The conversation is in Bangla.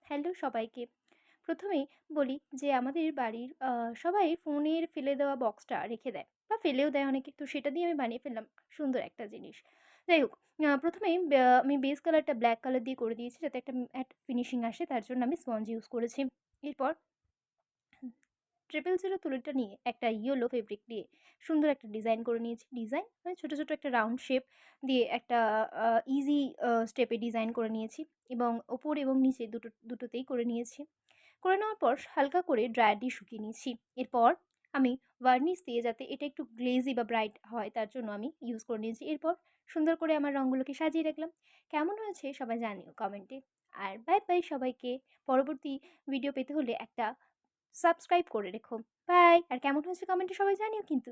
হ্যালো সবাইকে। ১ম এই বলি যে আমাদের বাড়ির সবাই ফোনের ফেলে দেওয়া বক্সটা রেখে দেয় বা ফেলেও দেয় অনেকে। তো সেটা দিয়ে আমি বানিয়ে ফেললাম সুন্দর একটা জিনিস। যাই হোক, ১ম এই আমি বেস কালারটা ব্ল্যাক কালার দিয়ে করে দিয়েছি যাতে একটা ম্যাট ফিনিশিং আসে, তার জন্য আমি স্পঞ্জ ইউজ করেছি। এরপর 000 তুলিটা নিয়ে একটা ইয়েলো ফেব্রিক দিয়ে সুন্দর একটা ডিজাইন করে নিয়েছি। ডিজাইন মানে ছোট, ছোট একটা রাউন্ড শেপ দিয়ে একটা ইজি স্টেপে ডিজাইন করে নিয়েছি এবং ওপর এবং নিচে দুটোতেই করে নিয়েছি। করে নেওয়ার পর হালকা করে ড্রায়ার দিয়ে শুকিয়ে নিয়েছি। এরপর আমি ভার্নিশ দিয়ে যাতে এটা একটু গ্লেজি বা ব্রাইট হয় তার জন্য আমি ইউজ করে নিয়েছি। এরপর সুন্দর করে আমার রঙগুলোকে সাজিয়ে রাখলাম। কেমন হয়েছে সবাই জানিও কমেন্টে। আর বাই, বাই সবাইকে। পরবর্তী ভিডিও পেতে হলে একটা সাবস্ক্রাইব করে রেখো। বাই। আর কেমন হয়েছে কমেন্টে সবাই জানিও কিন্তু।